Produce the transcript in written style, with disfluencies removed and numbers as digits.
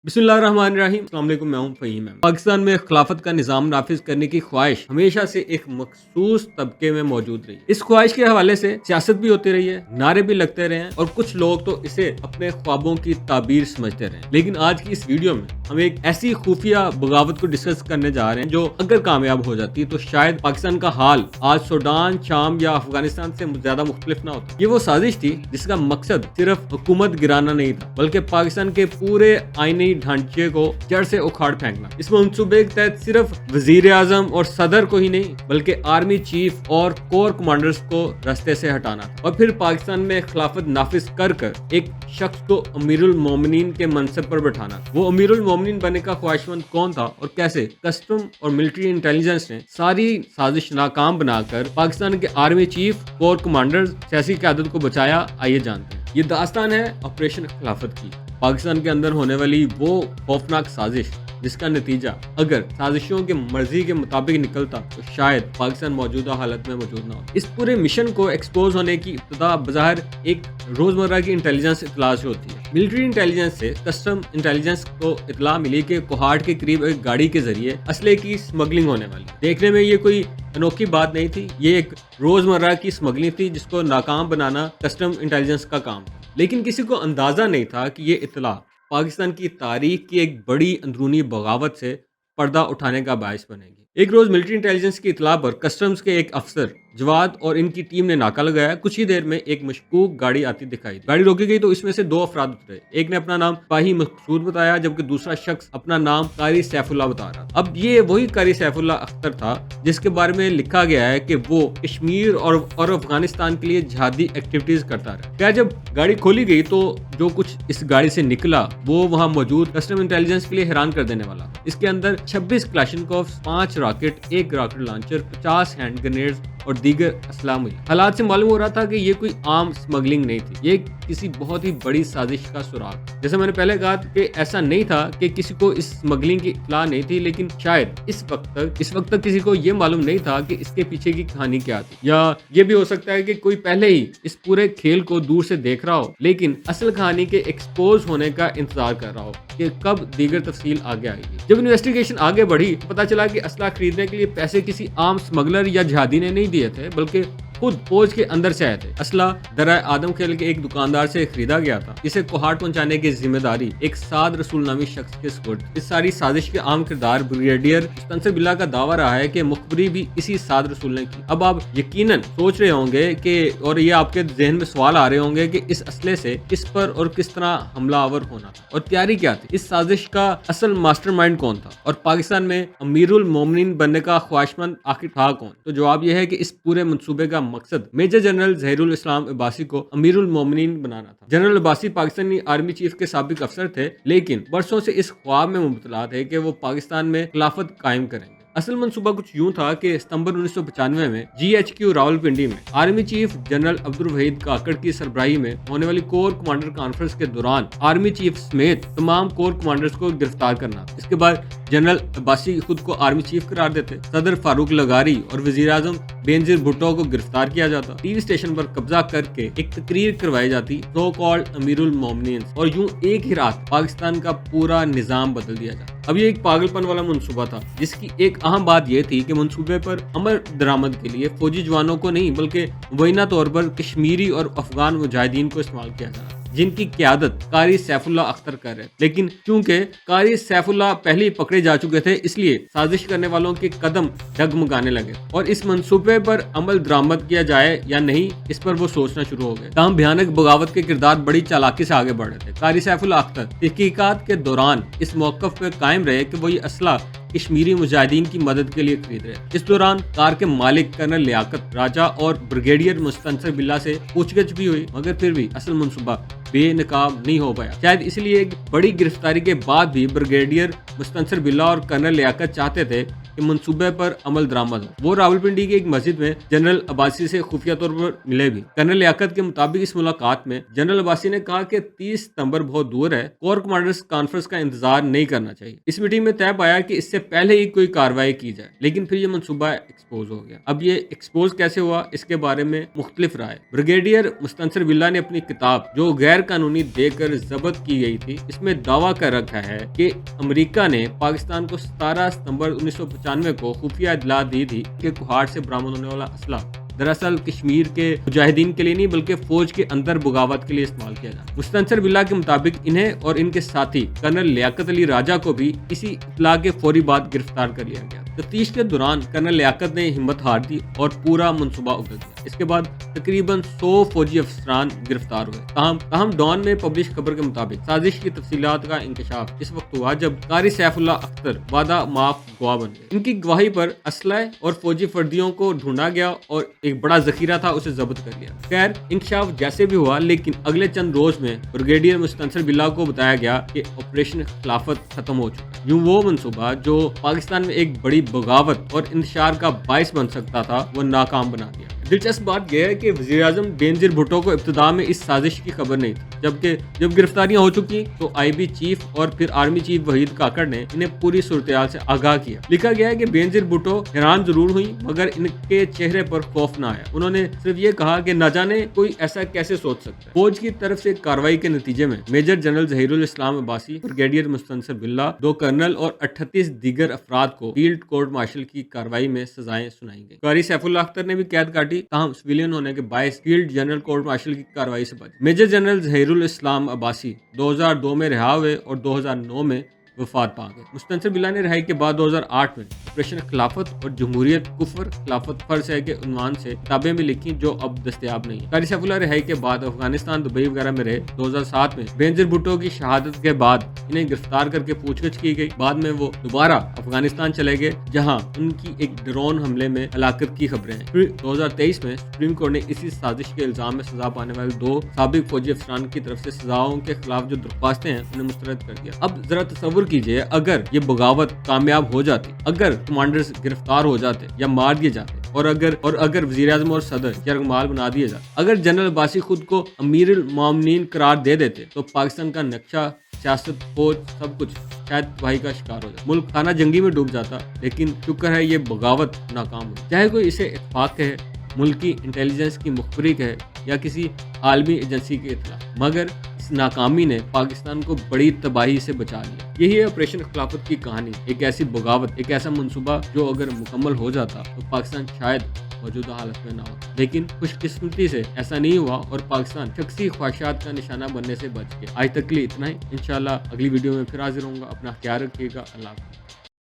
बिस्मिल्लाहिर्रहमानिर्रहीम। अस्सलाम वालेकुम, मैं हूं फ़हीम अहमद। पाकिस्तान में खिलाफत का निज़ाम नाफिज करने की ख्वाहिश हमेशा से एक मखसूस तबके में मौजूद रही। इस ख्वाहिश के हवाले से सियासत भी होती रही है, नारे भी लगते रहे हैं और कुछ लोग तो इसे अपने ख्वाबों की ताबीर समझते रहे। लेकिन आज की इस वीडियो में हम एक ऐसी खुफिया बगावत को डिस्कस करने जा रहे हैं जो अगर कामयाब हो जाती तो शायद पाकिस्तान का हाल आज सूडान, शाम या अफगानिस्तान से ज्यादा मुख्तलिफ ना होता। ये वो साजिश थी जिसका मकसद सिर्फ हुकूमत गिराना नहीं था, बल्कि पाकिस्तान के पूरे आईनी ढांचे को जड़ से उखाड़ फेंकना। इस मंसूबे के तहत सिर्फ वजीर आजम और सदर को ही नहीं बल्कि आर्मी चीफ और कोर कमांडर्स को रास्ते से हटाना था और फिर पाकिस्तान में खिलाफत नाफिज कर एक शख्स को अमीरुल मोमिनीन के मनसब पर बैठाना। वो अमीरुल मोमिनीन बनने का ख्वाहिशमंद कौन था और कैसे कस्टम और मिलिट्री इंटेलिजेंस ने सारी साजिश नाकाम बनाकर पाकिस्तान के आर्मी चीफ, कोर कमांडर्स, सियासी क़यादत को बचाया, आइए जानते हैं। ये दास्तान है ऑपरेशन खिलाफत की, पाकिस्तान के अंदर होने वाली वो खौफनाक साजिश जिसका नतीजा अगर साजिशों के मर्जी के मुताबिक निकलता तो शायद पाकिस्तान मौजूदा हालत में मौजूद ना हो। इस पूरे मिशन को एक्सपोज होने की इब्तिदा बज़ाहिर एक रोजमर्रा की इंटेलिजेंस इतला से होती है। मिलिट्री इंटेलिजेंस से कस्टम इंटेलिजेंस को इतला मिली कि कोहाट के करीब एक गाड़ी के जरिए असले की स्मगलिंग होने वाली। देखने में ये कोई अनोखी बात नहीं थी, ये एक रोजमर्रा की स्मगलिंग थी जिसको नाकाम बनाना कस्टम इंटेलिजेंस का काम था। लेकिन किसी को अंदाजा नहीं था कि ये इतला पाकिस्तान की तारीख की एक बड़ी अंदरूनी बगावत से पर्दा उठाने का बायस बनेगी। एक रोज मिलिट्री इंटेलिजेंस की इतला पर कस्टम्स के एक अफसर जवाद और इनकी टीम ने नाका लगाया। कुछ ही देर में एक मशकूक गाड़ी आती दिखाई दी। गाड़ी रोकी गई तो इसमें से दो अफराद उतरे। एक ने अपना नाम सिपाही मकसूद बताया जबकि दूसरा शख्स अपना नाम कारी सैफुल्लाह बता रहा। अब ये वही कारी सैफुल्लाह अख्तर था जिसके बारे में लिखा गया है कि वो कश्मीर और अफगानिस्तान के लिए जिहादी एक्टिविटीज करता रहा। क्या जब गाड़ी खोली गई तो जो कुछ इस गाड़ी से निकला वो वहां मौजूद कस्टम इंटेलिजेंस के लिए हैरान कर देने वाला। इसके अंदर 26 क्लाशनकोव्स, 5 rocket, 1 rocket launcher, 50 hand grenades और दीगर असलाह मिली। हालात से मालूम हो रहा था कि ये कोई आम स्मगलिंग नहीं थी, ये किसी बहुत ही बड़ी साजिश का सुराग। जैसे मैंने पहले कहा कि ऐसा नहीं था कि किसी को इस स्मगलिंग की इत्तला नहीं थी, लेकिन शायद इस वक्त तक किसी को ये मालूम नहीं था कि इसके पीछे की कहानी क्या थी। या ये भी हो सकता है कि कोई पहले ही इस पूरे खेल को दूर से देख रहा हो लेकिन असल कहानी के एक्सपोज होने का इंतजार कर रहा हो कि कब दीगर तफसील आगे आएगी। जब इन्वेस्टिगेशन आगे बढ़ी तो पता चला कि असला खरीदने के लिए पैसे किसी आम स्मगलर या जिहादी ने नहीं दिए थे बल्कि खुद फौज के अंदर से आए थे। असला दरा आदम खेल के एक दुकानदार से खरीदा गया था। इसे कोहाट पहुंचाने की जिम्मेदारी एक साद रसूल नामी शख्स के सुपुर्द। इस सारी साजिश के आम किरदार ब्रिगेडियर मुस्तंसर बिल्ला का दावा रहा है कि मुखबरी भी इसी साद रसूल ने की। अब आप यकीनन सोच रहे होंगे कि और ये आपके जहन में सवाल आ रहे होंगे कि इस असले से किस पर और किस तरह हमलावर होना था और तैयारी क्या थी। इस साजिश का असल मास्टरमाइंड कौन था और पाकिस्तान में अमीरुल मोमिनीन बनने का ख्वाहिशमंद आखिर था कौन। तो जवाब यह है कि इस पूरे मंसूबे का मकसद मेजर जनरल जहीरुल इस्लाम अब्बासी को अमीरुल मोमिनीन बनाना था। General Abbasi Pakistani army chief के साबिक अफसर थे लेकिन बरसों से इस ख्वाब में मुबतला थे कि वो पाकिस्तान में खिलाफत कायम करेंगे। असल मंसूबा कुछ यूं था कि सितंबर 1995 में GHQ रावलपिंडी में army chief general Abdul Waheed Kakar की सरबराही में होने वाली कोर कमांडर कॉन्फ्रेंस के दौरान आर्मी चीफ समेत तमाम कोर कमांडर्स को गिरफ्तार करना। इसके बाद जनरल अब्बासी खुद को आर्मी चीफ करार देते, सदर फारूक लगारी और वजीर आजम बेनजीर भुट्टो को गिरफ्तार किया जाता, टीवी स्टेशन पर कब्जा करके एक तकरीर करवाई जाती सो कॉल्ड अमीरुल मोमिनीन और यूं एक ही रात पाकिस्तान का पूरा निजाम बदल दिया जाता। अब ये एक पागलपन वाला मंसूबा था जिसकी एक अहम बात यह थी कि मंसूबे पर अमल दरामद के लिए फौजी जवानों को नहीं बल्कि मुबैना तौर पर कश्मीरी और अफगान मुजाहिदीन को इस्तेमाल किया जाना जिनकी क़यादत कारी सैफुल्लाह अख्तर कर रहे। लेकिन क्योंकि कारी सैफुल्लाह पहले ही पकड़े जा चुके थे इसलिए साजिश करने वालों के कदम डगमगाने लगे और इस मंसूबे पर अमल दरामद किया जाए या नहीं इस पर वो सोचना शुरू हो गए। तमाम भयानक बगावत के किरदार बड़ी चालाकी से आगे बढ़ रहे थे। कारी सैफुल्लाह अख्तर तहकीकात के दौरान इस मौक़िफ़ पे कायम रहे कि वो ये असला कश्मीरी मुजाहिदीन की मदद के लिए खरीद रहे। इस दौरान कार के मालिक कर्नल लियाकत राजा और ब्रिगेडियर मुस्तंसर बिल्ला से पूछगछ भी हुई मगर फिर भी असल मंसूबा बेनकाब नहीं हो पाया। शायद इसलिए एक बड़ी गिरफ्तारी के बाद भी ब्रिगेडियर मुस्तंसर बिल्ला और कर्नल लियाकत चाहते थे कि मंसूबे पर अमल दरामद हो। वो रावलपिंडी की एक मस्जिद में जनरल अब्बासी से खुफिया तौर पर मिले भी। कर्नल लियाकत के मुताबिक इस मुलाकात में जनरल अब्बासी ने कहा कि 30 सितंबर बहुत दूर है, कोर कमांडर्स कॉन्फ्रेंस का इंतजार नहीं करना चाहिए। इस मीटिंग में तय पाया कि इससे पहले ही कोई कार्रवाई की जाए, लेकिन फिर ये मंसूबा एक्सपोज हो गया। अब ये एक्सपोज कैसे हुआ, इसके बारे में मुख्तलिफ राय। ब्रिगेडियर मुस्तनसर बिल्ला ने अपनी किताब जो गैर कानूनी देकर जब्त की गई थी, इसमें दावा कर रखा है कि अमेरिका ने पाकिस्तान को 17 सितंबर 1995 को खुफिया इत्तला दी थी कि कुहाड़ से बरामद होने वाला असला दरअसल कश्मीर के मुजाहिदीन के लिए नहीं बल्कि फौज के अंदर बगावत के लिए इस्तेमाल किया जाए। मुस्तनसर बिल्ला के मुताबिक इन्हें और इनके साथी कर्नल लियाकत अली राजा को भी इसी इत्तला के फौरी बाद गिरफ्तार कर लिया गया। तफ्तीश के दौरान कर्नल लियाकत ने हिम्मत हार दी और पूरा मंसूबा उगल दिया। इसके बाद तकरीबन 100 फौजी अफसरान गिरफ्तार हुए। ताहम डॉन में पब्लिश खबर के मुताबिक साजिश की तफसीलात का इंकशाफ इस वक्त हुआ जब कारी सैफुल्लाह अख्तर वादा माफ गवाह बन गए। इनकी गवाही पर असलह और फौजी फर्दियों को ढूंढा गया और एक बड़ा जखीरा था उसे जब्त कर लिया। खैर इंकशाफ जैसे भी हुआ, लेकिन अगले चंद रोज में ब्रिगेडियर मुस्तनसर बिल्ला को बताया गया कि ऑपरेशन खिलाफत खत्म हो चुका है। यूं वो मंसूबा जो पाकिस्तान में एक बड़ी बगावत और इंतशार का बाइस बन सकता था, वो नाकाम बना दिया। दिलचस्प बात यह है कि वज़ीर-ए-आज़म बेनज़ीर भुट्टो को इब्तिदा में इस साजिश की खबर नहीं थी, जबकि जब गिरफ्तारियां हो चुकी तो आईबी चीफ और फिर आर्मी चीफ वहीद काकड़ ने इन्हें पूरी सूरत-ए-हाल से आगाह किया। लिखा गया है कि बेनज़ीर भुट्टो हैरान जरूर हुई, मगर इनके चेहरे पर खौफ न आया। उन्होंने सिर्फ ये कहा कि न जाने कोई ऐसा कैसे सोच सकता है। फौज की तरफ से कार्रवाई के नतीजे में मेजर जनरल ज़हीरुल इस्लाम अब्बासी, ब्रिगेडियर मुस्तनसर बिल्ला, 2 कर्नल और 38 दीगर अफराद को फील्ड कोर्ट मार्शल की कार्रवाई में सजाएं सुनाई गई। कारी सैफुल्लाह अख्तर ने भी कैद काटी, ताहम सिविलियन होने के बायस फील्ड जनरल कोर्ट मार्शल की कार्रवाई से बचे। मेजर जनरल ज़हीरुल इस्लाम अब्बासी 2002 में रिहा हुए और 2009 में वफात पा गए। मुस्तनसर बिल्ला ने रिहाई के बाद 2008 में ऑपरेशन खिलाफत और जमहूरियत कुफर खिलाफत फर्ज है के उन्वान से किताबें भी लिखी जो अब दस्तयाब नहीं है। कारी सैफुल्लाह रिहाई के बाद अफगानिस्तान, दुबई वगैरह में रहे। 2007 में बेनज़ीर भुट्टो की शहादत के बाद इन्हें गिरफ्तार करके पूछताछ की गई। बाद में वो दोबारा अफगानिस्तान चले गए, जहाँ उनकी एक ड्रोन हमले में हलाकत की खबरें हैं। फिर 2023 में सुप्रीम कोर्ट ने इसी साजिश के इल्जाम में सजा पाने वाले 2 साबिक फौजी अफसरान की तरफ से सजाओं के खिलाफ जो दरख्वास्तें हैं उन्हें मुस्तरद कर दिया। अब जरा तसव्वुर कीजिए, अगर ये बगावत कामयाब हो जाती, अगर कमांडर्स गिरफ्तार हो जाते या मार दिए जाते, और अगर वज़ीर-ए-आज़म और सदर यरगमाल बना दिए जाते, अगर जनरल अब्बासी खुद को अमीरुल मोमिनीन करार दे देते, तो पाकिस्तान का नक्शा, सियासत, फौज सब कुछ शायद तबाही का शिकार हो जाता, मुल्क खाना जंगी में डूब जाता। लेकिन शुक्र है ये बगावत नाकाम हुई। चाहे कोई इसे इत्तेफाक है, मुल्की इंटेलिजेंस की मुखबरी है या किसी आलमी एजेंसी के इत्तला, मगर इस नाकामी ने पाकिस्तान को बड़ी तबाही से बचा लिया। यही है ऑपरेशन खिलाफत की कहानी। एक ऐसी बगावत, एक ऐसा मंसूबा जो अगर मुकम्मल हो जाता तो पाकिस्तान शायद मौजूदा हालत में ना हो, लेकिन खुशकिस्मती से ऐसा नहीं हुआ और पाकिस्तान शख्सी ख्वाहिशात का निशाना बनने से बच गया। आज तक के लिए इतना ही। इंशाल्लाह अगली वीडियो में फिर हाजिर होऊंगा। अपना ख्याल रखिएगा। अल्लाह हाफ़िज़।